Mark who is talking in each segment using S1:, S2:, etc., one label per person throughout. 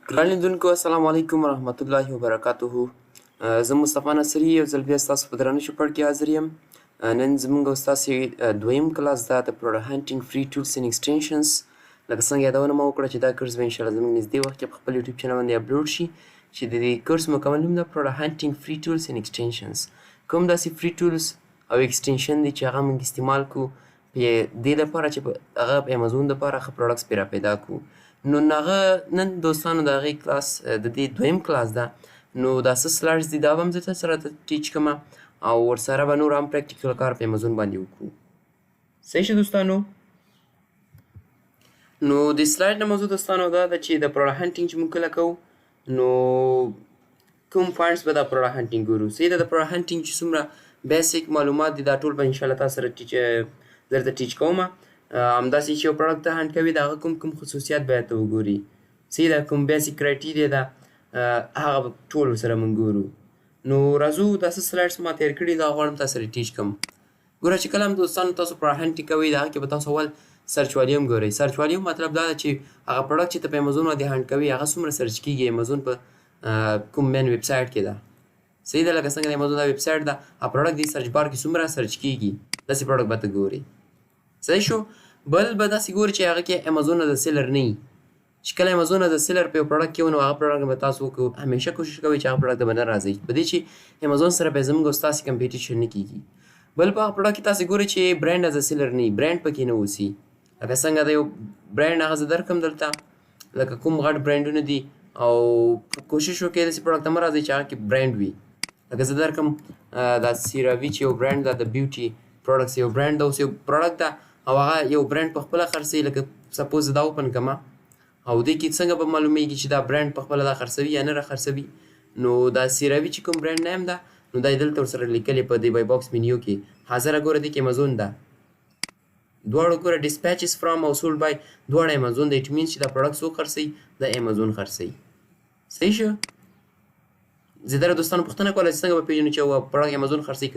S1: ګران لیدونکو السلام علیکم ورحمت الله وبرکاتهو. زه مصطفی نصري یو ځل بیا ستاسو په درانه چوپړ کې حاضر یم. نن زموږ او ستاسې دویم کلاس دا د پروډکټ هانټینګ فري ټولز اینډ ایکسټینشنز. لکه څنګه یادونه مو وکړه چې دا کورس به انشاءالله زموږ نږدې وخت کې په خپل یوټیوب چینل باندې اپلوډ شي چې د دې کورس مکمل نوم د پروډکټ هانټینګ فري ټولز اینډ ایکسټینشنز. کوم داسې فري ټولز او ایکسټینشن دي چې هغه موږ استعمال کړو په دې لپاره چې هغه په امازون دپاره ښه پروډکټس پرې راپیدا کړو. نو هغه نن دوستانو د هغې کلاس د دې دویم کلاس ده. نو دا څه سلایډز دي دا به هم زه تاسو سره ټیچ کوم او ورسره به نور هم پریکټیکل کار په امازون باندې وکړو. صحیح شه دوستانو. نو د سلایډ نه موضوع دوستانو دا ده چې د پروډکټ هانټینګ چې موږ کله کوو نو کوم پوینټس به دا پروډکټ هانټینګ ګورو. صحیح ده. د پروډکټ هانټینګ چې څومره بیسیک معلومات دي دا ټول به انشاءالله تاسو سره درته ټیچ کوم. همداسې چې یو پروډکټ ته هانډ کوي د هغه کوم خصوصیات باید ته وګوري. صحیح ده. کوم بیسیک کرایټیریا ده هغه به ټول ورسره موږ ګورو. نو راځو دا څه سلایډس ما تېر کړي دا غواړم تاسو سره ټیچ کړم. ګوره چې کله هم دوستانو تاسو پروډکټ هانټینګ کوئ د هغه کې به تاسو اول سرچ والیوم ګورئ. سرچ والیوم مطلب دا ده چې هغه پروډکټ چې ته په امازون باندې هانډ کوي هغه څومره سرچ کېږي امازون په کوم مین ویب سایټ کې ده. صحیح ده. لکه څنګه د امازون دا ویب سایټ ده هغه پروډکټ دې سرچ بار کې څومره سرچ کېږي داسې پروډکټ به ته ګورې. صحیح شو. بل به داسې ګوري چې هغه کې امازون نه د سیلر نه وي. چې کله امازون نه د سیلر په یو پروډکټ کې و نو هغه پروډکټ به تاسو همیشه کوشش کوئ چې هغه پروډکټ به نه راځئ په دې چې امازون سره به زموږ او ستاسې کمپیټیشن نه کېږي. بل په هغه پروډکټ کې تاسې ګورئ چې برانډ از سیلر نه وي. برانډ پکې نه اوسي. لکه څنګه د یو برانډ هغه زه درکړم دلته لکه کوم غټ برانډونه دي او کوشش وکړئ داسې پروډکټ ته مه راځئ چې هغه کې برانډ وي. لکه زه درکړم دا سیراوي چې یو برانډ ده د بیوټي پروډکټس یو برانډ ده اوس یو پروډکټ ده او هغه یو برانډ په خپله خرڅوي. لکه سپوز دا اوپن کړمه او دې کې څنګه به معلومیږي چې دا برانډ په خپله دا خرڅوي یا نه راخرڅوي. نو دا سیراوي چې کوم برانډ نیم ده نو دا یې دلته ورسره لیکلې په دې بای باکس مینیو کې حاضره ګوره دې کې امازون ده. دواړو ګوره ډسپیچز فرام او سولډ بای دواړه امازون ده. اټ مینس چې دا پروډکټ څوک خرڅوي د امازون خرڅوي. صحیح شه. زیاتره دوستانو پوښتنه کوله چې څنګه به پېژنو چې یو پروډکټ امازون خرڅوي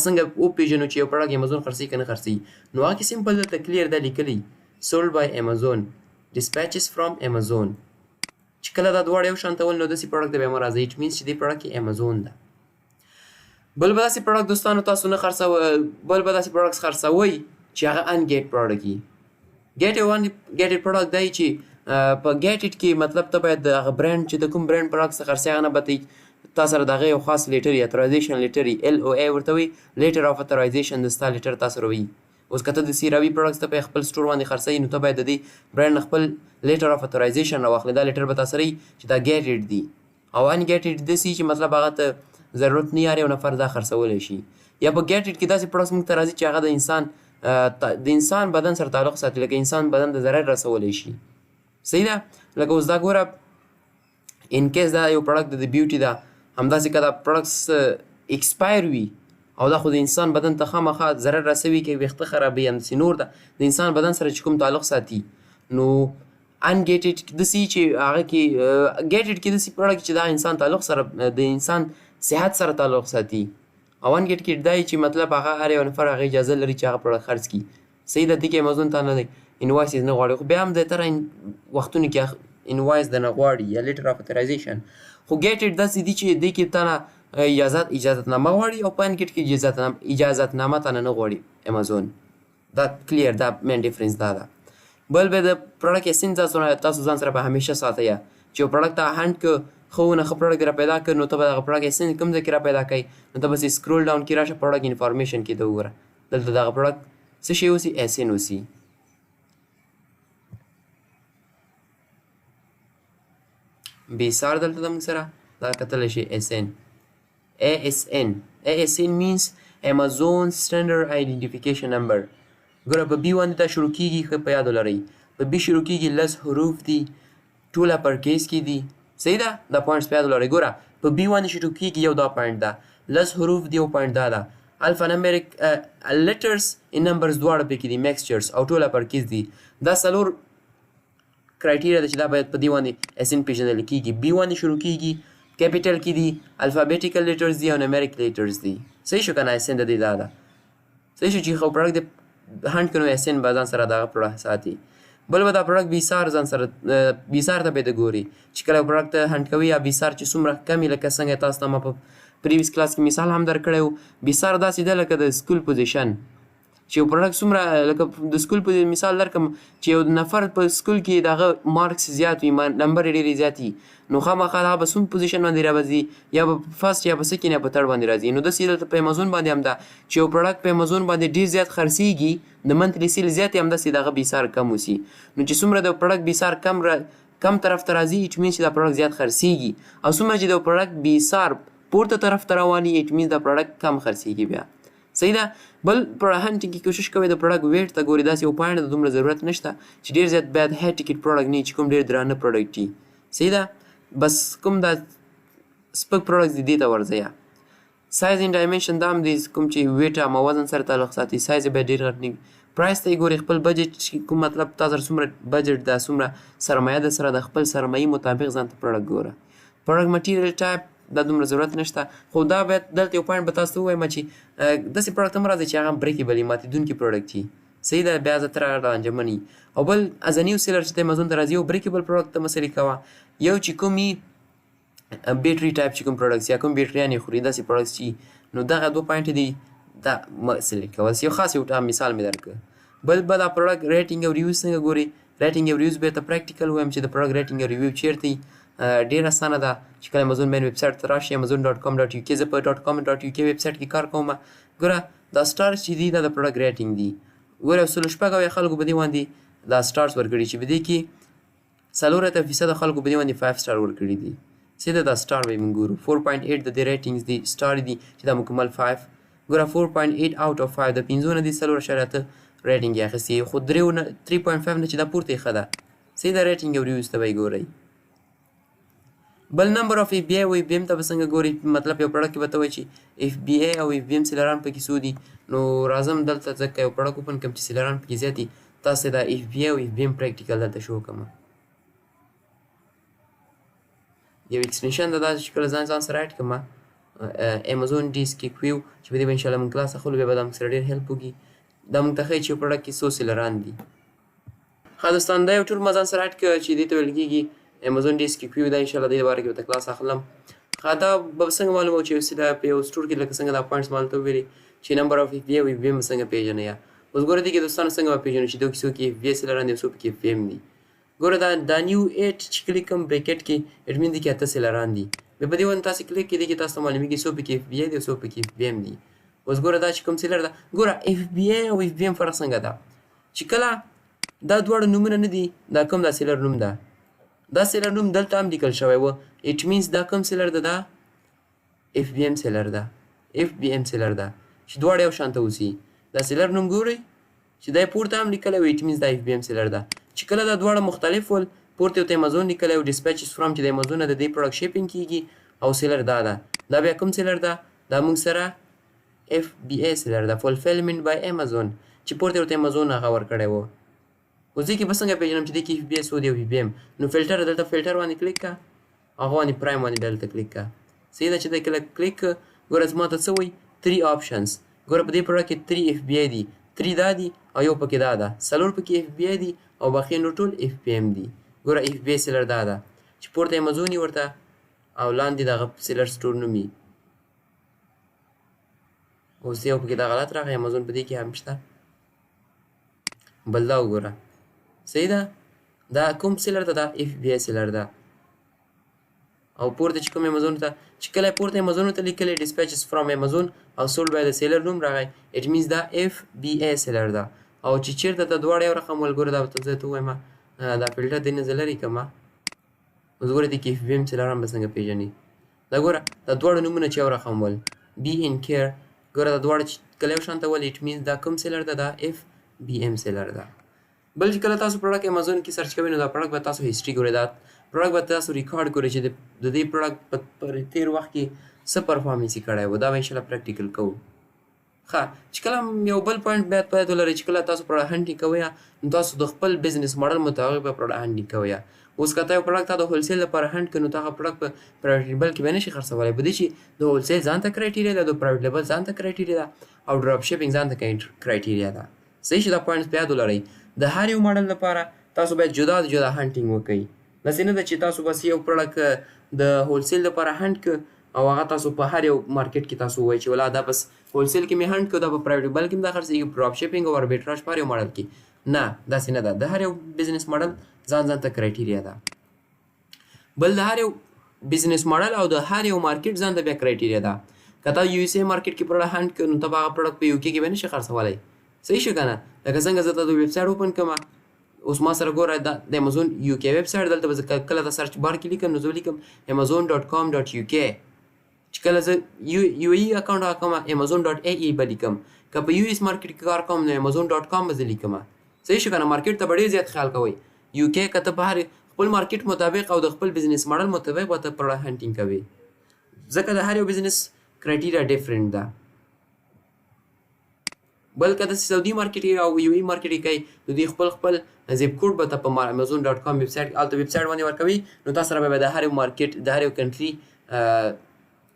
S1: څنګه وپېژنو چې یو پروډکټ امازون خرڅوي که نه خرڅوي. نو هغه کې سمپل دلته کلیر ده لیکلي سولډ بای امازون ډسپیچز فرام امازون. چې کله دا دواړه یو شانته ول نو داسې پروډکټ ته به مه راځئ. اټ مینس چې دې پروډکټ کې امازون ده. بل به داسې پروډکټ دوستانو تاسو نه بل به داسې پروډکټس خرڅوئ چې هغه ان ګیټ پروډکټ وي. ګیټډ پروډکټ دی چې په ګیټډ کې مطلب ته باید د هغه برانډ چې د کوم برانډ پروډکټ څخه خرڅوي هغه نه به تا سره د هغې یو خاص لیټر وي اترایزیشن لیټر وي LOA ورته وي لیټر آف اترایزیشن د ستا لیټر تا سره وي. اوس که ته د سیراوي پروډکټس ته په خپل سټور باندې خرڅوي نو ته باید د دې برانډ نه خپل لیټر آف اترایزیشن راواخلې. دا لیټر به تا سره وي چې دا ګیټډ دي او ان ګیټډ داسې چې مطلب هغه ته ضرورت نه یار یو نفر دا خرڅولی شي. یا په ګیټډ کې داسې پروډکټس موږ ته راځي چې هغه د انسان بدن سره تعلق ساتي لکه انسان بدن ته ضرر رسولی شي. صحیح ده. لکه اوس دا ګوره ان کیس دا یو پروډکټ د بیوټي ده همداسې که دا پروډکټس ایکسپایر وي او دا خو د انسان بدن ته خامخا ضرر رسوي که ویښته خرابوي همداسې نور ده د انسان بدن سره چې کوم تعلق ساتي. نو ان ګیټډ داسې چې هغه کې ګیټډ کې داسې پروډکټ چې دا انسان تعلق سره د انسان صحت سره تعلق ساتي او ان ګیټډ دا چې مطلب هغه هر یو نفر هغه اجازه لري چې هغه پروډکټ خرڅ کړي. صحیح ده. دې کې امازون ته نه دی انوایسز نه غواړي خو بیا هم زیاتره وختونو کې انوایس درنه غواړي یا لیټر آف اترایزیشن. خو ګیټډ داسې دي چې دې کې تا نه اجازتنامه غواړي او په ان ګیټ کې اجازتنامه تا نه غواړي امازون. دا کلیر دا مین ډفرنس دا ده. بل به د پروډکټ اسین تاسو ځان سره په همیشه ساتئ چې یو پروډکټ ته هانډ که ښه ونه ښه پروډکټ را پیدا کړ نو ته به دغه پروډکټ اسین کوم ځای کې را پیدا کوئ نو ته بس سکرول ډاون کې راشه پروډکټ انفارمیشن کې ته وګوره دلته دغه پروډکټ څه شی اوسي اسین اوسي. بیسار دلته د موږ سره دا کتلی شي ASN means Amazon Standard Identification Number. ګوره په بي باندې دا شروع کېږي ښه په یاد ولرئ په بي شروع کېږي لس حروف دي ټول اپر کیس کې دي. صحیح ده. دا پوینټس په یاد ولرئ. ګوره په بي باندې شروع کېږي یو دا پوینټ ده لس حروف دي یو پوینټ دا ده الفا نمبریک لیټرز ان نمبرز دواړه پکې دي میکسچرز او ټول اپر کیس دي. دا څلور کرایټیریا ده چې دا باید په دې باندې اسین پېژندل کېږي. بي باندې شروع کېږي کیپیټل کې دي الفابیټیکل لیټرز دي او نمریک لیټرز دي. صحیح شو که نه اسین د دې دا ده. صحیح شو چې خو پروډکټ هانډ کړو اسین به ځان سره دغه پروډکټ ساتي. بل به دا پروډکټ بیسار ځان سره بیسار ته به د ګوري چې کله پروډکټ هنډ کوي یا بیسار چې څومره کم لکه څنګه تاسو ته ما په پریویس کلاس کې مثال هم درکړی و بیسار داسې ده لکه د سکول پوزیشن چې یو پروډکټ څومره لکه د سکول په مثال درکړم چې یو نفر په سکول کې دغه مارکس زیات وي نمبر یې ډېرې زیات وي نو خامخا هغه به څوم پوزیشن باندې راځي یا به فرسټ یا به سکن یا په ترډ باندې راځي نو داسې دلته په امازون باندې هم ده چې یو پروډکټ په امازون باندې ډېر زیات خرڅېږي د منتلي سیل زیات یې همداسې دغه بیسار کم وسي نو چې څومره د پروډکټ بیسار کم طرف ته راځي اټ مینس چې دا پروډکټ زیات خرڅېږي او څومره چې د پروډکټ بیسار پورته طرف ته روان وي اټ مینس دا پروډکټ کم خرڅېږي بیا صحیح ده بل پروډکټ هنټینګ کې کوشش کوئ د پروډکټ ویټ ته ګورئ داسې یو پوینټ د دومره ضرورت نشته چې ډېر زیات باید هاي ټیکټ پروډکټ نه وي چې کوم ډېر درانه پروډکټ وي صحیح ده بس کوم دا سپک پروډکټ دي دې ته ورځئ سایز ان ډایمنشن دا هم دی کوم چې ویټ هم وزن سره تعلق ساتي سایز یې باید ډېر غټ نه وي پرایس ته یې ګورئ خپل بجټ کوم مطلب تا سره څومره بجټ ده څومره سرمایه ده سره د خپل سرمایې مطابق ځان ته پروډکټ ګوره پروډکټ مټیریل ټایپ دا دومره ضرورت نشته خو دا باید دلته یو پوینټ به تاسو ته ووایم چې داسې پروډکټ هم راځي چې هغه بریکیبل وي ماتېدونکي پروډکټ وي صحیح ده بیا زه تر هغه ډانجمن وي او بل از نیو سیلر چې ته امازون ته راځي یو بریکیبل پروډکټ ته مسلې کوه یو چې کوم بیټري ټایپ چې کوم پروډکټس یا کوم بیټریانې خوري داسې پروډکټس چې نو دغه دوه پوینټ دي دا مسلې کوه یو خاص یو مثال مې درکړه بل به دا پروډکټ ریټینګ او ریویوز څنګه ګوري ریټینګ او ریویوز به ته پریکټیکل وایم چې د پروډکټ ریټینګ او ریویو چیرته ډېر اسانه ده چې کله امازون مین ویب سایټ ته راشي amazon.com.uk زه په .com.uk ویب سایټ کې کار کوم ګوره دا سټارز چې دي دا د پروډکټ ریټینګ دي ګوره 106 خلکو په دې باندې دا سټارز ورکړي چې په دې کې 4% خلکو په دې باندې 5 سټار ورکړي دي سیده دا سټار به موږ ګورو 4.8 د دې ریټینګز دي سټار دي چې دا مکمل 5 ګوره 4.8 out of 5 د 5 نه دي 4.8 ریټینګ یې اخیستې خو 3.5 نه چې دا پورته یې ښه ده سیده ریټینګ او ریویوز ته به یې ګورئ بل نمبر اف اف بی آی او اف بی ام ته به څنګه ګوري مطلب یو پروډکټ کې به ته وایي چې اف بی آی او اف بی ام سیلران پکې څو دي نو راځم دلته ځکه یو پروډکټ اوپن کړم چې سیلران پکې زیات دي تاسو دا اف بی آی او اف بی ام پریکټیکل دلته شو کوم یو ایکسټنشن دا چې کله ځان سره اډ کړم امازون ډیسک کیو چې په دې باندې ان شاء الله موږ کلاس اخلو بیا به دا موږ سره ډېر هیلپ وکړي دا موږ ته ښایي چې پروډکټ کې څو سیلران دي ښه دوستان دا یو ټول ما ځان سره اډ کړه چې دې ته ویل کېږي امازون ډیسک کیو دا ان شاء الله دې باره کې به کلاس اخلم دا به څنګه معلومه چې سیده په یو سټور کې لکه څنګه دا پوینټس مالته ویلي چې نمبر اف اف بی او اف بی ام څنګه پیژنې یا اوس ګوره دې کې دوستانو څنګه به پیژنو چې دوی څو کې اف بی اس لران دي څو کې اف بی ام دي ګوره دا نیو 8 چې کلیک کوم بریکټ کې اډمین دي کې اته سیلران دي به په دې ونه تاسو کلیک کې دي کې تاسو معلومیږي څو کې اف بی ای دي څو کې اف بی ام دي اوس ګوره دا چې کوم سیلر ده ګوره اف بی ای او اف بی ام فرق څنګه ده چې کله دا دواړه نومونه نه دي دا کوم دا سیلر نوم ده دا سیلر نوم دلته هم لیکل شوی و اټ مینس دا کوم سیلر ده دا اف بی ام سیلر ده اف بی ام سیلر ده چې دواړه یو شانته اوسي دا سیلر نوم ګورئ چې دا پورته هم لیکلی و اټ مینس دا اف بی ام سیلر ده چې کله دا دواړه مختلف ول پورته ورته امازون لیکلی و ډسپیچز فرام چې د امازون نه د دې پروډکټ شیپینګ کیږي او سیلر دا ده دا بیا کوم سیلر ده دا موږ سره اف بی ای سیلر ده فولفیلمنټ بای امازون چې پورته ورته امازون هغه ورکړی و اوس دې کې به څنګه پیژنم چې دې کې اف بی اس او دی او اف بی ام نو فلټر دلته فلټر باندې کلیک کړه هغه باندې پرایم باندې دلته کلیک کړه صحیح ده چې دا کلیک ګوره زما ته څه وایي 3 آپشنز ګوره په دې پروډکټ کې 3 اف بی آی دي 3 دا دي او یو پکې دا ده 4 پکې اف بی آی دي او باقي نور ټول اف بی ام دي ګوره اف بی آی سیلر دا ده چې پورته امازون یې ورته او لاندې دغه سیلر سټور نوم یي اوس یو پکې دا غلط راغی امازون په دې کې هم شته بل دا وګوره صحیح ده دا کوم سیلر ده دا اف بی آی سیلر ده او پورته چې کوم امازون ته چې کله پورته امازون ته لیکلی ډسپیچز فرام امازون او سولډ بای د سیلر نوم راغی اټ مینس دا اف بی آی سیلر ده او چې چیرته د دواړه یو رقم ول ګوره دا ته زه وایم دا فلټر دې نه زه لرې کړم اوس ګوره دې کې اف بی ام سیلر هم به څنګه پیژنې دا ګوره دا دواړه نومونه چې یو رقم ول بی ان کیر ګوره دا دواړه چې کله یو شانته ول اټ مینس دا کوم سیلر ده دا اف بی ام سیلر ده بل چې کله تاسو پروډکټ امازون کې سرچ کوئ نو دا پروډکټ به تاسو هیستوري ګورئ دا پروډکټ به تاسو ریکارډ ګورئ چې د دې پروډکټ په تیر وخت کې څه پرفارمنس یې کړی و دا به انشاءالله پریکټیکل کوو ښه چې کله یو بل پوینټ باید ولرئ چې کله تاسو پروډکټ هنټینګ کوئ نو تاسو د خپل بزنس ماډل مطابق به پروډکټ هنټینګ کوئ اوس که ته یو پروډکټ ته د هولسیل لپاره هنټ کړې نو ته هغه پروډکټ په پرایویټ لیبل کې به نشي خرڅولی په دې چې د هولسیل ځان ته کرایټیریا ده د پرایویټ لیبل ځان ته کرایټیریا ده او ډراپ شپینګ ځان ته کرایټیریا ده صحیح چې دا پوینټس په یاد ولرئ د هر یو ماډل لپاره تاسو باید جدا جدا هانټینګ وکړئ. داسې نه ده چې تاسو بس یو پروډکټ د هولسیل لپاره هانټ کړ او هغه تاسو په هر یو مارکیټ کې تاسو وایي چې ولا دا بس هولسیل کې مې هانټ کړ، دا په پرایویټ بل کې هم دا خرڅېږي، ډراپ شپینګ او اربیټراژ په هر یو ماډل کې. نه داسې نه ده، د هر یو بزنس ماډل ځان ته کرایټیریا ده. بل د هر یو بزنس ماډل او د هر یو مارکیټ ځان ته بیا کرایټیریا ده. که تا یو اس اے مارکیټ کې پروډکټ هانټ کړ نو ته به هغه پروډکټ په یو کې به نشې خرڅولی. صحیح شو که نه؟ لکه څنګه زه ته د ویب سایټ اوپن کړم، اوس ما سره ګوره دا د امازون یو کې ویب سایټ، دلته به زه کله د سرچ بار کې لیکم نو زه لیکم amazon.com.uk، چې کله زه یو ای اکاونټ کوم amazon.ae به لیکم، که په یو اس مارکیټ کې کار کوم نو amazon.com به زه لیکم. صحیح شو که نه؟ مارکیټ ته به ډېر زیات خیال کوئ. یو کې که ته په هر خپل مارکیټ مطابق او د خپل بزنس ماډل مطابق به ته پروډکټ هانټینګ کوې، ځکه د هر یو بزنس کرایټیریا ډیفرنٹ ده. بل که د سعودي مارکیټ او یو ای مارکیټ کوي نو دوی خپل زیپ کوډ به ته په amazon.com ویب سایټ هلته ویب سایټ باندې ورکوي، نو تاسو سره به د هر یو مارکیټ د هر یو کنټري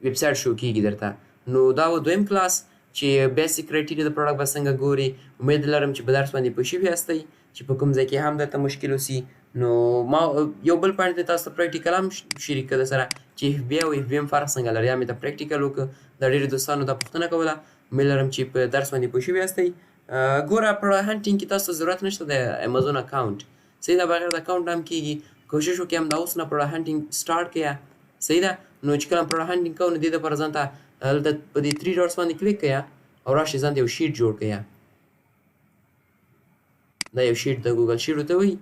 S1: ویب سایټ شو کېږي درته. نو دا و دویم کلاس چې بیسیک کرایټیریا د پروډکټ به څنګه ګوري. امید لرم چې په درس باندې پوه شوي یاستئ، چې په کوم ځای کې هم درته مشکل وسي. نو ما یو بل پوینټ دی تاسو ته پریکټیکل هم شریک کړه سره چې اف بی او اف بی ام فرق څنګه لري. یا مې ته پریکټیکل وکړه، د ډېرو دوستانو دا پوښتنه کوله. امید لرم چې په درس باندې پوه شوي یاستئ. ګوره پروډکټ هانټینګ کې تاسو ته ضرورت نشته د امازون اکاونټ، صحیح ده، بغیر د اکاونټ هم کېږي. کوشش وکړئ هم د اوس نه پروډکټ هانټینګ سټارټ کړئ، صحیح ده. نو چې کله پروډکټ هانټینګ کوو نو دې دپاره ځان ته هلته په دې 3 ډاټس باندې کلیک کړئ او راشئ ځان ته یو شیټ جوړ کړئ. دا یو شیټ د ګوګل شیټ ورته وایي.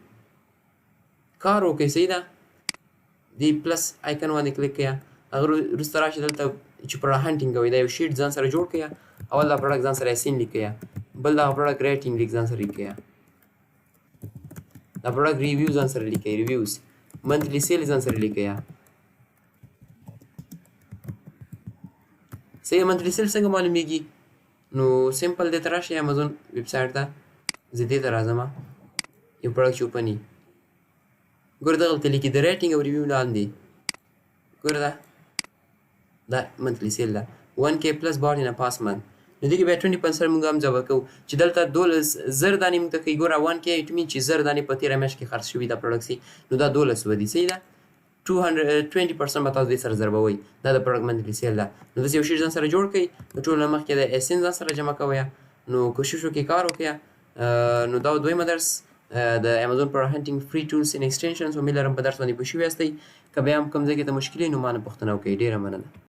S1: کار وکړئ، صحیح ده. دې پلس آیکن باندې کلیک کړئ، هغه وروسته راشئ دلته چې پروډکټ هانټینګ کوئ دا یو شیټ ځان سره جوړ کړئ. اول دا پروډکټ ځان سره اسین لیکئ، بل دا پروډکټ ریټینګ لیک ځان سره لیکئ، دا پروډکټ ریویو ځان سره لیکئ، ریویوز منتلی سیل ځان سره لیکئ. صحیح، منتلی سیل څنګه معلومیږي؟ نو سمپل دی ته راشئ امازون ویب سایټ ته، زه دې ته راځم، یو پروډکټ چې اوپن وي، ګوره دغلته لیکي د ریټینګ او ریویو لاندې، ګوره دا منتلی سیل ده 1K پلس bought in a past month. نو دې کې بیا 20% موږ هم ځواب کوو چې دلته 12,000 دانې موږ ته کوي. ګوره 1K اټ مین چې 1000 دانې په تېره میاشت کې خرڅ شوي دا پروډکټ سي، نو دا 1200 دي، صحیح ده. 20% به تاسو دې سره ضربوئ، دا د پروډکټ منتلی سیل ده. نو داسې یو شیټ ځان سره جوړ کړئ، نو ټول نه مخکې د اسین ځان سره جمع کوئ، نو کوشش وکړئ کار وکړئ. نو دا دویمه درس د امازون پروډکټ هانټینګ فري ټولز ان ایکسټینشنز. امید لرم په درس باندې پوه شوي یاستئ. که بیا هم کوم ځای کې ته مشکل وي نو ما نه پوښتنه وکړئ. ډېره مننه.